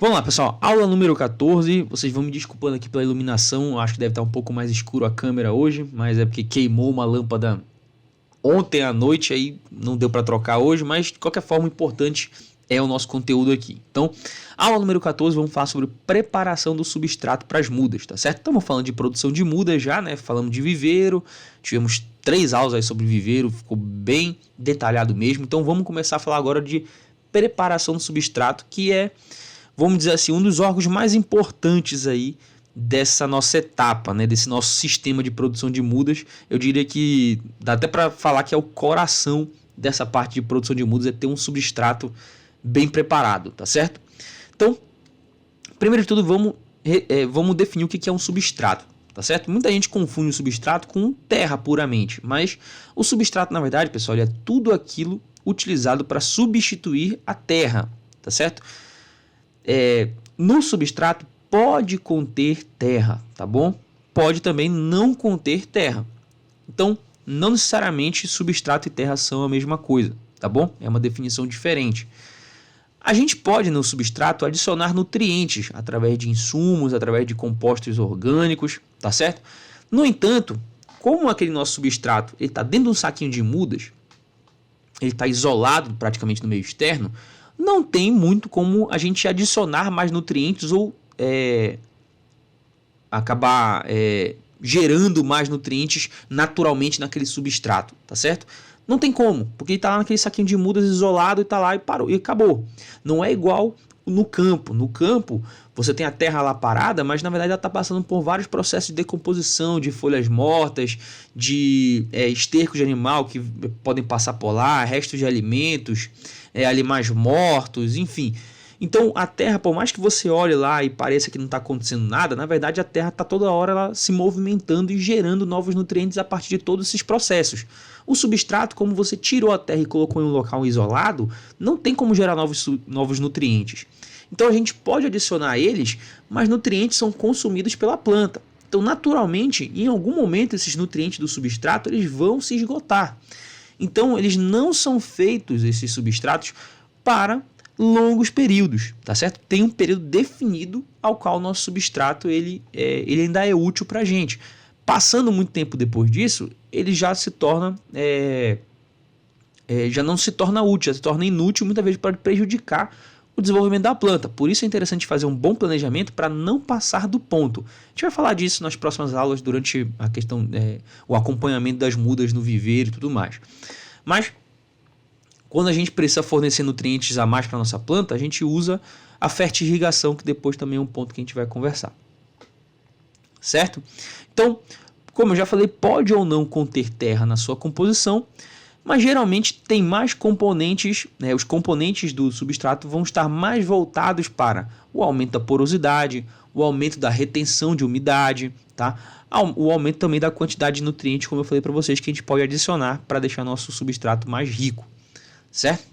Vamos lá, pessoal. Aula número 14. Vocês vão me desculpando aqui pela iluminação. Acho que deve estar um pouco mais escuro a câmera hoje, mas é porque queimou uma lâmpada ontem à noite, aí não deu para trocar hoje, mas de qualquer forma o importante é o nosso conteúdo aqui. Então, aula número 14, vamos falar sobre preparação do substrato para as mudas, tá certo? Estamos falando de produção de mudas já, né? Falamos de viveiro, tivemos 3 aulas aí sobre viveiro, ficou bem detalhado mesmo. Então, vamos começar a falar agora de preparação do substrato, que é, vamos dizer assim, um dos órgãos mais importantes aí dessa nossa etapa, né, desse nosso sistema de produção de mudas. Eu diria que dá até para falar que é o coração dessa parte de produção de mudas, é ter um substrato bem preparado, tá certo? Então, primeiro de tudo, vamos definir o que é um substrato, tá certo? Muita gente confunde o substrato com terra puramente, mas o substrato, na verdade, pessoal, ele é tudo aquilo utilizado para substituir a terra, tá certo? No substrato pode conter terra, tá bom? Pode também não conter terra. Então, não necessariamente substrato e terra são a mesma coisa, tá bom? É uma definição diferente. A gente pode no substrato adicionar nutrientes através de insumos, através de compostos orgânicos, tá certo? No entanto, como aquele nosso substrato ele está dentro de um saquinho de mudas, ele está isolado praticamente no meio externo, não tem muito como a gente adicionar mais nutrientes ou acabar gerando mais nutrientes naturalmente naquele substrato, tá certo? Não tem como, porque ele está lá naquele saquinho de mudas isolado e está lá e parou e acabou. Não é igual no campo. No campo você tem a terra lá parada, mas na verdade ela está passando por vários processos de decomposição, de folhas mortas, de estercos de animal que podem passar por lá, restos de alimentos, animais mortos, enfim. Então a terra, por mais que você olhe lá e pareça que não está acontecendo nada, na verdade a terra está toda hora ela se movimentando e gerando novos nutrientes a partir de todos esses processos. O substrato, como você tirou a terra e colocou em um local isolado, não tem como gerar novos nutrientes. Então a gente pode adicionar eles, mas nutrientes são consumidos pela planta. Então naturalmente, em algum momento esses nutrientes do substrato eles vão se esgotar. Então eles não são feitos, esses substratos, para longos períodos, tá certo? Tem um período definido ao qual o nosso substrato ele ainda é útil para a gente. Passando muito tempo depois disso, ele já se torna já não se torna útil, já se torna inútil, muitas vezes pode prejudicar o desenvolvimento da planta. Por isso é interessante fazer um bom planejamento para não passar do ponto. A gente vai falar disso nas próximas aulas durante a questão o acompanhamento das mudas no viveiro e tudo mais. Mas quando a gente precisa fornecer nutrientes a mais para a nossa planta, a gente usa a fertirrigação, que depois também é um ponto que a gente vai conversar. Certo? Então, como eu já falei, pode ou não conter terra na sua composição, mas geralmente tem mais componentes, os componentes do substrato vão estar mais voltados para o aumento da porosidade, o aumento da retenção de umidade, tá? O aumento também da quantidade de nutrientes, como eu falei para vocês, que a gente pode adicionar para deixar nosso substrato mais rico. Certo?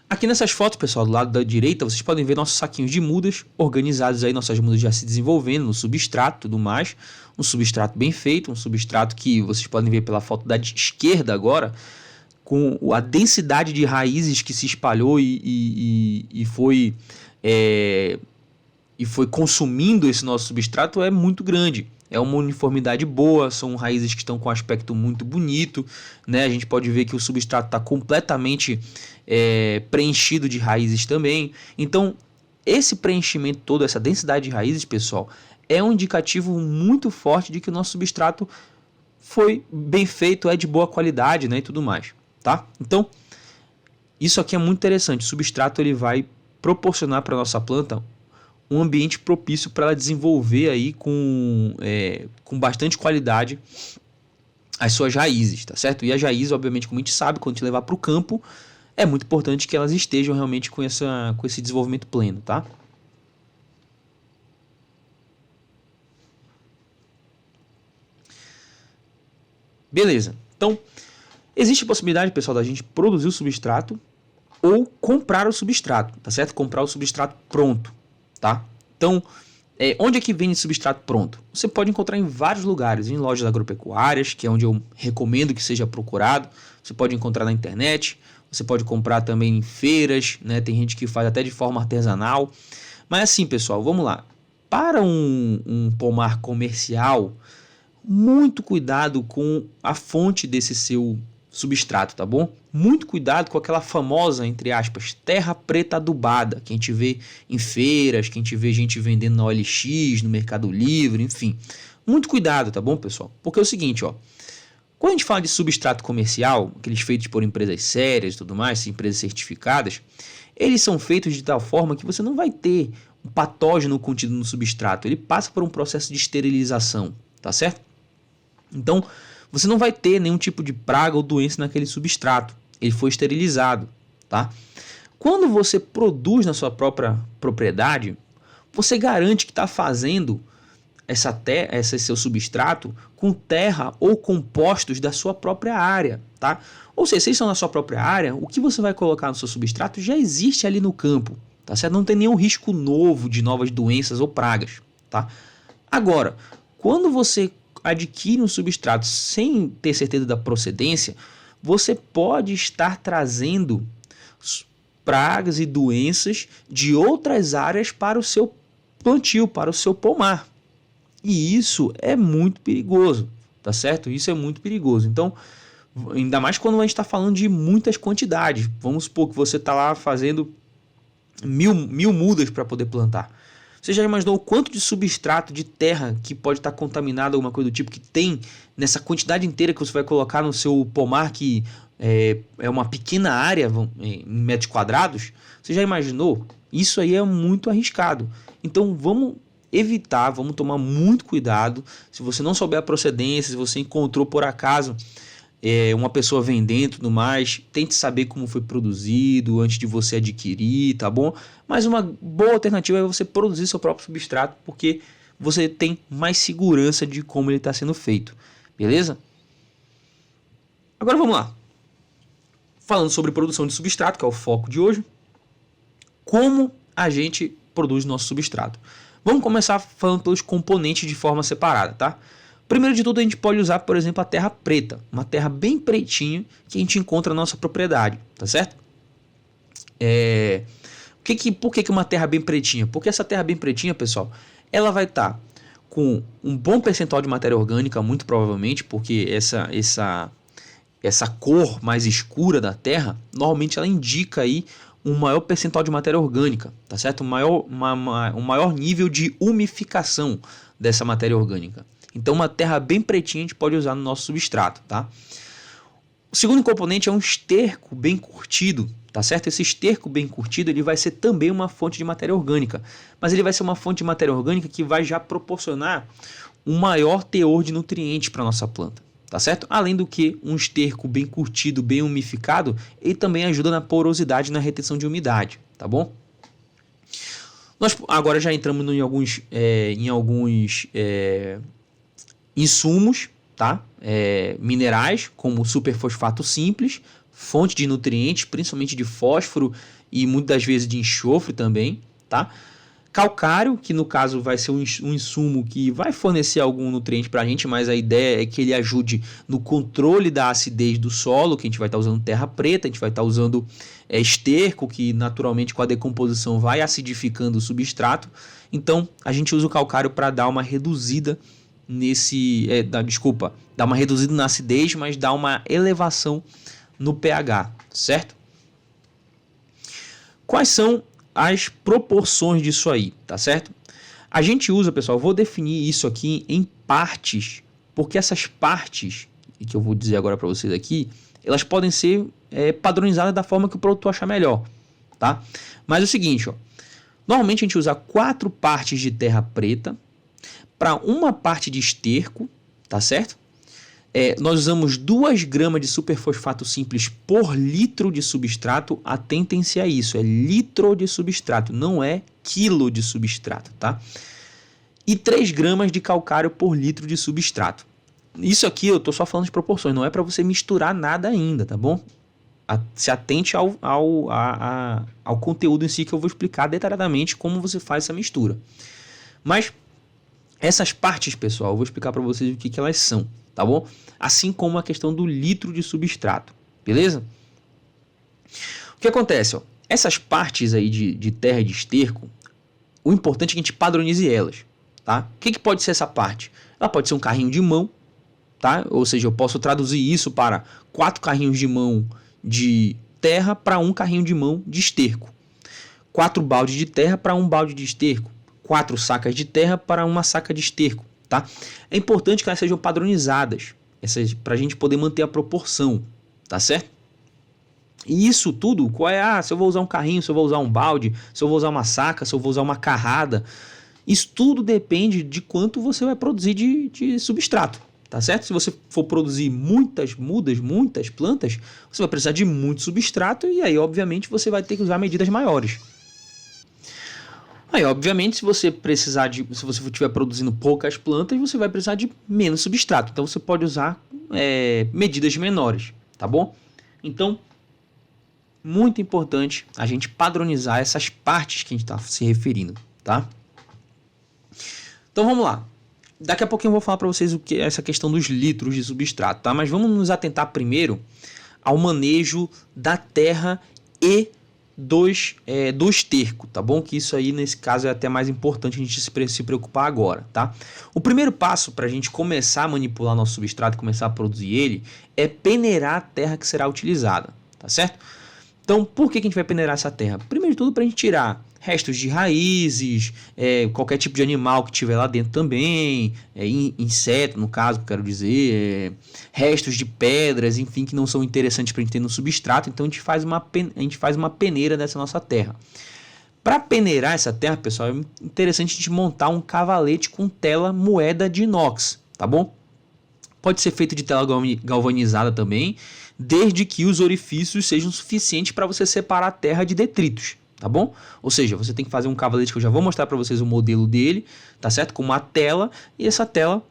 Aqui nessas fotos, pessoal, do lado da direita, vocês podem ver nossos saquinhos de mudas organizados aí, nossas mudas já se desenvolvendo no substrato e tudo mais. Um substrato bem feito, um substrato que vocês podem ver pela foto da esquerda agora, com a densidade de raízes que se espalhou e foi consumindo esse nosso substrato é muito grande. É uma uniformidade boa, são raízes que estão com um aspecto muito bonito, né? A gente pode ver que o substrato está completamente preenchido de raízes também. Então, esse preenchimento todo, essa densidade de raízes, pessoal, é um indicativo muito forte de que o nosso substrato foi bem feito, é de boa qualidade, né? E tudo mais, tá? Então, isso aqui é muito interessante. O substrato ele vai proporcionar para a nossa planta um ambiente propício para ela desenvolver aí com bastante qualidade as suas raízes, tá certo? E as raízes, obviamente, como a gente sabe, quando a gente levar para o campo, é muito importante que elas estejam realmente com esse desenvolvimento pleno, tá? Beleza. Então, existe a possibilidade, pessoal, da gente produzir o substrato ou comprar o substrato, tá certo? Comprar o substrato pronto. Tá? Então, onde é que vende substrato pronto? Você pode encontrar em vários lugares, em lojas agropecuárias, que é onde eu recomendo que seja procurado. Você pode encontrar na internet, você pode comprar também em feiras, né? Tem gente que faz até de forma artesanal. Mas assim, pessoal, vamos lá. Para um pomar comercial, muito cuidado com a fonte desse seu substrato, tá bom? Muito cuidado com aquela famosa, entre aspas, terra preta adubada, que a gente vê em feiras, que a gente vê gente vendendo na OLX, no Mercado Livre, enfim. Muito cuidado, tá bom, pessoal? Porque é o seguinte, ó. Quando a gente fala de substrato comercial, aqueles feitos por empresas sérias e tudo mais, empresas certificadas, eles são feitos de tal forma que você não vai ter um patógeno contido no substrato. Ele passa por um processo de esterilização, tá certo? Então, você não vai ter nenhum tipo de praga ou doença naquele substrato. Ele foi esterilizado, tá? Quando você produz na sua própria propriedade, você garante que está fazendo esse seu substrato com terra ou compostos da sua própria área, tá? Ou seja, se eles são na sua própria área, o que você vai colocar no seu substrato já existe ali no campo, tá certo? Não tem nenhum risco novo de novas doenças ou pragas, tá? Agora, quando você adquire um substrato sem ter certeza da procedência, você pode estar trazendo pragas e doenças de outras áreas para o seu plantio, para o seu pomar. E isso é muito perigoso, tá certo? Isso é muito perigoso. Então, ainda mais quando a gente está falando de muitas quantidades. Vamos supor que você está lá fazendo mil mudas para poder plantar. Você já imaginou o quanto de substrato de terra que pode estar contaminado, alguma coisa do tipo, que tem nessa quantidade inteira que você vai colocar no seu pomar, que é uma pequena área em metros quadrados? Você já imaginou? Isso aí é muito arriscado. Então vamos evitar, vamos tomar muito cuidado. Se você não souber a procedência, se você encontrou por acaso uma pessoa vendendo e tudo mais, tente saber como foi produzido antes de você adquirir, tá bom? Mas uma boa alternativa é você produzir seu próprio substrato, porque você tem mais segurança de como ele está sendo feito, beleza? Agora vamos lá. Falando sobre produção de substrato, que é o foco de hoje, como a gente produz nosso substrato. Vamos começar falando pelos componentes de forma separada, tá? Primeiro de tudo, a gente pode usar, por exemplo, a terra preta, uma terra bem pretinha que a gente encontra na nossa propriedade, tá certo? Por que uma terra bem pretinha? Porque essa terra bem pretinha, pessoal, ela vai estar com um bom percentual de matéria orgânica, muito provavelmente, porque essa cor mais escura da terra, normalmente ela indica aí um maior percentual de matéria orgânica, tá certo? Um maior nível de umificação dessa matéria orgânica. Então, uma terra bem pretinha a gente pode usar no nosso substrato, tá? O segundo componente é um esterco bem curtido, tá certo? Esse esterco bem curtido, ele vai ser também uma fonte de matéria orgânica, mas ele vai ser uma fonte de matéria orgânica que vai já proporcionar um maior teor de nutrientes para a nossa planta, tá certo? Além do que um esterco bem curtido, bem umificado, ele também ajuda na porosidade e na retenção de umidade, tá bom? Nós agora já entramos em alguns insumos, tá? Minerais, como superfosfato simples, fonte de nutrientes, principalmente de fósforo e muitas vezes de enxofre também, tá? Calcário, que no caso vai ser um insumo que vai fornecer algum nutriente para a gente, mas a ideia é que ele ajude no controle da acidez do solo, que a gente vai estar usando terra preta, a gente vai estar usando esterco, que naturalmente com a decomposição vai acidificando o substrato. Então a gente usa o calcário para dar uma reduzida dá uma reduzida na acidez, mas dá uma elevação no pH, certo? Quais são as proporções disso aí, tá certo? A gente usa, pessoal, vou definir isso aqui em partes, porque essas partes, que eu vou dizer agora para vocês aqui, elas podem ser padronizadas da forma que o produtor achar melhor, tá? Mas é o seguinte, ó, normalmente a gente usa 4 partes de terra preta para 1 parte de esterco, tá certo? Nós usamos 2 gramas de superfosfato simples por litro de substrato. Atentem-se a isso, é litro de substrato, não é quilo de substrato, tá? E 3 gramas de calcário por litro de substrato. Isso aqui eu estou só falando de proporções, não é para você misturar nada ainda, tá bom? Se atente ao conteúdo em si, que eu vou explicar detalhadamente como você faz essa mistura. Mas essas partes, pessoal, eu vou explicar para vocês o que elas são, tá bom? Assim como a questão do litro de substrato, beleza? O que acontece? Ó, essas partes aí de terra e de esterco, o importante é que a gente padronize elas. Tá? O que pode ser essa parte? Ela pode ser um carrinho de mão, tá? Ou seja, eu posso traduzir isso para 4 carrinhos de mão de terra para um carrinho de mão de esterco. 4 baldes de terra para um balde de esterco. 4 sacas de terra para uma saca de esterco. Tá? É importante que elas sejam padronizadas, para a gente poder manter a proporção, tá certo? E isso tudo, qual é? Se eu vou usar um carrinho, se eu vou usar um balde, se eu vou usar uma saca, se eu vou usar uma carrada, isso tudo depende de quanto você vai produzir de substrato, tá certo? Se você for produzir muitas mudas, muitas plantas, você vai precisar de muito substrato e aí, obviamente, você vai ter que usar medidas maiores. Aí, obviamente, se você estiver produzindo poucas plantas, você vai precisar de menos substrato. Então, você pode usar medidas menores, tá bom? Então, muito importante a gente padronizar essas partes que a gente está se referindo, tá? Então, vamos lá. Daqui a pouquinho eu vou falar para vocês o que é essa questão dos litros de substrato, tá? Mas vamos nos atentar primeiro ao manejo da terra e do esterco, tá bom? Que isso aí, nesse caso, é até mais importante a gente se preocupar agora, tá? O primeiro passo para a gente começar a manipular nosso substrato e começar a produzir ele é peneirar a terra que será utilizada, tá certo? Então, por que a gente vai peneirar essa terra? Primeiro de tudo, para a gente tirar restos de raízes, qualquer tipo de animal que tiver lá dentro também, inseto, no caso, quero dizer, restos de pedras, enfim, que não são interessantes para a gente ter no substrato. Então, a gente faz uma peneira dessa nossa terra. Para peneirar essa terra, pessoal, é interessante a gente montar um cavalete com tela moeda de inox, tá bom? Pode ser feito de tela galvanizada também, desde que os orifícios sejam suficientes para você separar a terra de detritos, tá bom? Ou seja, você tem que fazer um cavalete que eu já vou mostrar para vocês o modelo dele, tá certo? Com uma tela, e essa tela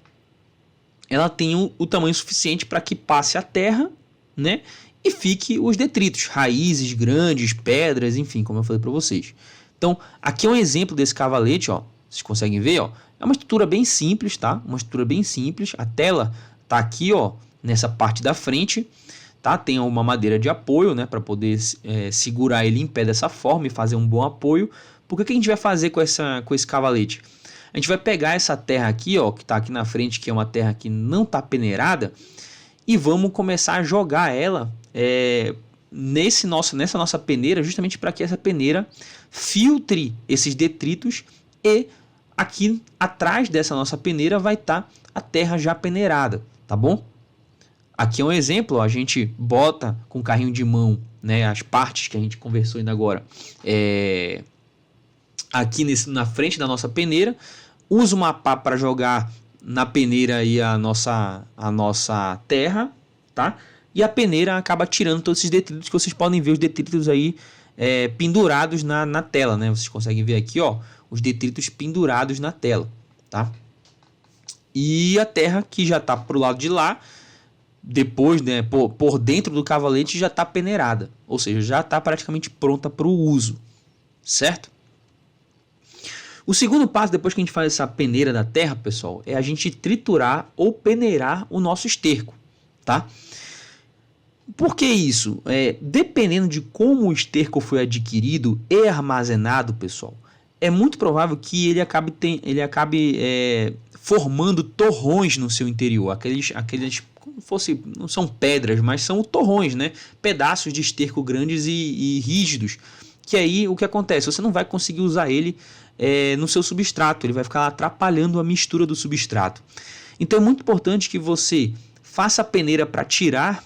ela tem o tamanho suficiente para que passe a terra, né? E fique os detritos, raízes grandes, pedras, enfim, como eu falei para vocês. Então, aqui é um exemplo desse cavalete, ó. Vocês conseguem ver, ó? É uma estrutura bem simples, tá? Uma estrutura bem simples. A tela tá aqui, ó, nessa parte da frente, tá? Tem uma madeira de apoio, né, para poder segurar ele em pé dessa forma e fazer um bom apoio. Por que a gente vai fazer com esse cavalete? A gente vai pegar essa terra aqui, ó, que tá aqui na frente, que é uma terra que não tá peneirada, e vamos começar a jogar ela nessa nossa peneira, justamente para que essa peneira filtre esses detritos, e aqui atrás dessa nossa peneira vai estar a terra já peneirada, tá bom? Aqui é um exemplo, ó, a gente bota com o carrinho de mão, né, as partes que a gente conversou ainda agora, aqui na frente da nossa peneira, usa uma pá para jogar na peneira aí a nossa terra, tá? E a peneira acaba tirando todos esses detritos, que vocês podem ver os detritos aí pendurados na tela, né? Vocês conseguem ver aqui, ó, os detritos pendurados na tela, tá? E a terra que já está pro lado de lá, depois, né, por dentro do cavalete já está peneirada, ou seja, já está praticamente pronta para o uso, certo? O segundo passo, depois que a gente faz essa peneira da terra, pessoal, é a gente triturar ou peneirar o nosso esterco, tá? Por que isso? Dependendo de como o esterco foi adquirido e armazenado, pessoal, é muito provável que ele acabe formando torrões no seu interior, aqueles como fosse, não são pedras, mas são torrões, né? Pedaços de esterco grandes e rígidos, que aí o que acontece? Você não vai conseguir usar ele no seu substrato, ele vai ficar atrapalhando a mistura do substrato. Então é muito importante que você faça a peneira para tirar,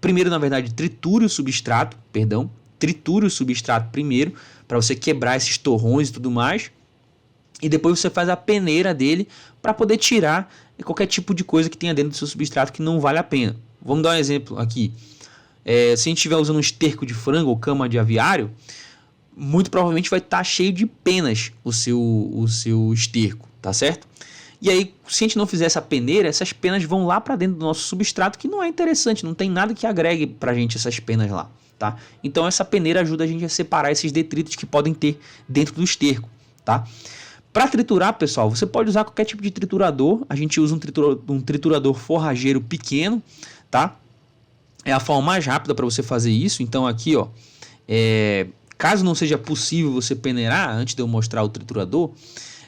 primeiro, na verdade, triture o substrato primeiro, para você quebrar esses torrões e tudo mais, e depois você faz a peneira dele para poder tirar qualquer tipo de coisa que tenha dentro do seu substrato que não vale a pena. Vamos dar um exemplo aqui. Se a gente estiver usando um esterco de frango ou cama de aviário, muito provavelmente vai estar cheio de penas o seu esterco, tá certo? E aí, se a gente não fizer essa peneira, essas penas vão lá para dentro do nosso substrato, que não é interessante, não tem nada que agregue para a gente essas penas lá, tá? Então essa peneira ajuda a gente a separar esses detritos que podem ter dentro do esterco, tá? Para triturar, pessoal, você pode usar qualquer tipo de triturador. A gente usa um triturador forrageiro pequeno, tá? é a forma mais rápida para você fazer isso. Então aqui, ó, caso não seja possível você peneirar, antes de eu mostrar o triturador,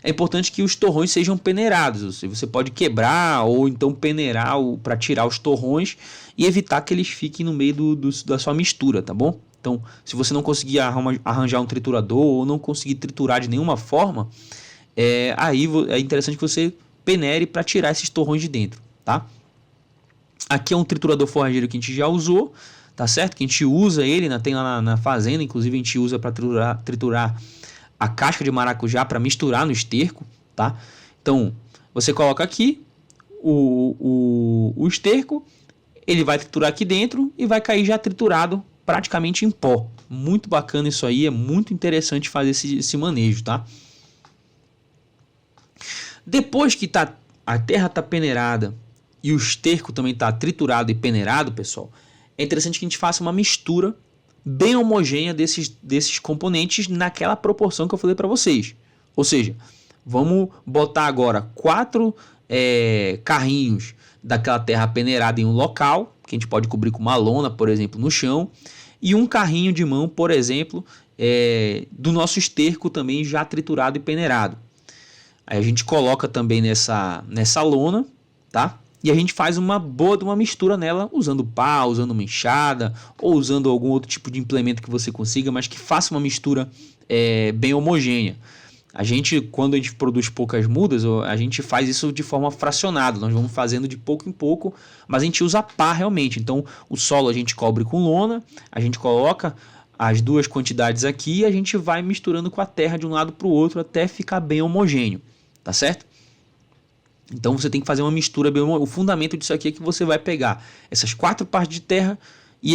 é importante que os torrões sejam peneirados. Você pode quebrar ou então peneirar para tirar os torrões e evitar que eles fiquem no meio da sua mistura, tá bom? Então, se você não conseguir arranjar um triturador ou não conseguir triturar de nenhuma forma, aí é interessante que você peneire para tirar esses torrões de dentro, tá? Aqui é um triturador forrageiro que a gente já usou, tá certo? Que a gente usa ele, tem lá na fazenda, inclusive a gente usa para triturar a casca de maracujá para misturar no esterco, tá? Então, você coloca aqui o esterco, ele vai triturar aqui dentro e vai cair já triturado praticamente em pó. Muito bacana isso aí, é muito interessante fazer esse manejo, tá? Depois que a terra tá peneirada e o esterco também tá triturado e peneirado, pessoal, é interessante que a gente faça uma mistura bem homogênea desses componentes naquela proporção que eu falei para vocês. Ou seja, vamos botar agora 4 carrinhos daquela terra peneirada em um local, que a gente pode cobrir com uma lona, por exemplo, no chão, e um carrinho de mão, por exemplo, do nosso esterco também já triturado e peneirado. Aí a gente coloca também nessa lona, tá? E a gente faz uma boa de uma mistura nela, usando pá, usando uma enxada, ou usando algum outro tipo de implemento que você consiga, mas que faça uma mistura bem homogênea. Quando a gente produz poucas mudas, a gente faz isso de forma fracionada. Nós vamos fazendo de pouco em pouco, mas a gente usa pá realmente. Então, o solo a gente cobre com lona, a gente coloca as duas quantidades aqui e a gente vai misturando com a terra de um lado para o outro até ficar bem homogêneo, tá certo? Então você tem que fazer uma mistura bem. O fundamento disso aqui é que você vai pegar essas 4 partes de terra e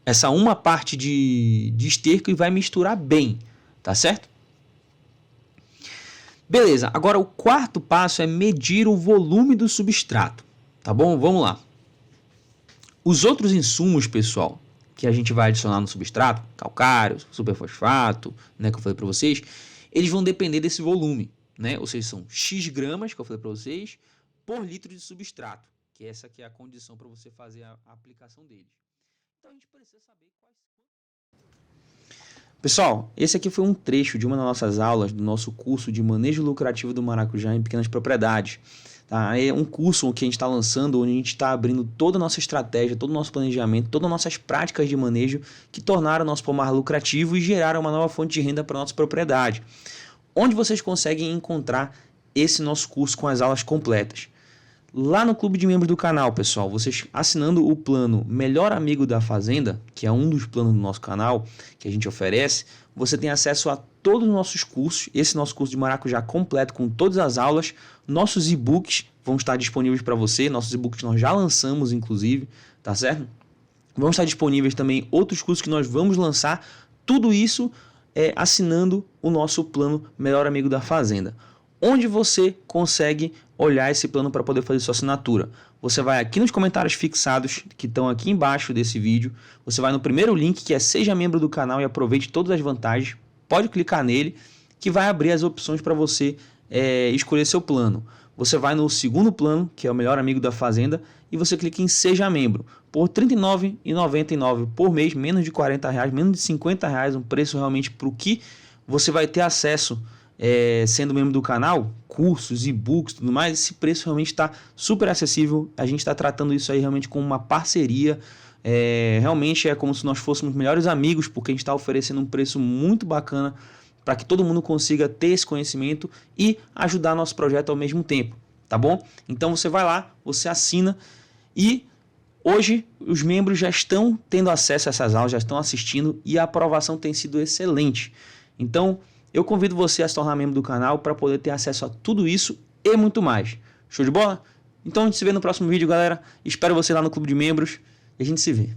essa uma parte de esterco e vai misturar bem, tá certo? Beleza, agora o quarto passo é medir o volume do substrato, tá bom? Vamos lá. Os outros insumos, pessoal, que a gente vai adicionar no substrato, calcário, superfosfato, né, que eu falei para vocês, eles vão depender desse volume, né? Ou seja, são X gramas, que eu falei para vocês, por litro de substrato, que essa aqui é a condição para você fazer a aplicação deles. Então a gente precisa saber quais... Pessoal, esse aqui foi um trecho de uma das nossas aulas do nosso curso de manejo lucrativo do maracujá em pequenas propriedades. Tá? É um curso que a gente está lançando, onde a gente está abrindo toda a nossa estratégia, todo o nosso planejamento, todas as nossas práticas de manejo que tornaram o nosso pomar lucrativo e geraram uma nova fonte de renda para a nossa propriedade. Onde vocês conseguem encontrar esse nosso curso com as aulas completas? Lá no clube de membros do canal, pessoal, vocês assinando o plano Melhor Amigo da Fazenda, que é um dos planos do nosso canal que a gente oferece, você tem acesso a todos os nossos cursos, esse nosso curso de maracujá completo com todas as aulas, nossos e-books vão estar disponíveis para você, nossos e-books nós já lançamos inclusive, tá certo? Vão estar disponíveis também outros cursos que nós vamos lançar, tudo isso assinando o nosso plano Melhor Amigo da Fazenda. Onde você consegue olhar esse plano para poder fazer sua assinatura? Você vai aqui nos comentários fixados que estão aqui embaixo desse vídeo, você vai no primeiro link que é Seja Membro do Canal e aproveite todas as vantagens, pode clicar nele que vai abrir as opções para você escolher seu plano. Você vai no segundo plano, que é o Melhor Amigo da Fazenda, e você clica em Seja Membro. Por R$ 39,99 por mês, menos de R$40, menos de R$50, um preço realmente para o que você vai ter acesso sendo membro do canal, cursos, e-books, tudo mais. Esse preço realmente está super acessível. A gente está tratando isso aí realmente como uma parceria. Realmente é como se nós fôssemos melhores amigos, porque a gente está oferecendo um preço muito bacana para que todo mundo consiga ter esse conhecimento e ajudar nosso projeto ao mesmo tempo, tá bom? Então você vai lá, você assina e hoje os membros já estão tendo acesso a essas aulas, já estão assistindo e a aprovação tem sido excelente. Então eu convido você a se tornar membro do canal para poder ter acesso a tudo isso e muito mais. Show de bola? Então a gente se vê no próximo vídeo, galera. Espero você lá no clube de membros e a gente se vê.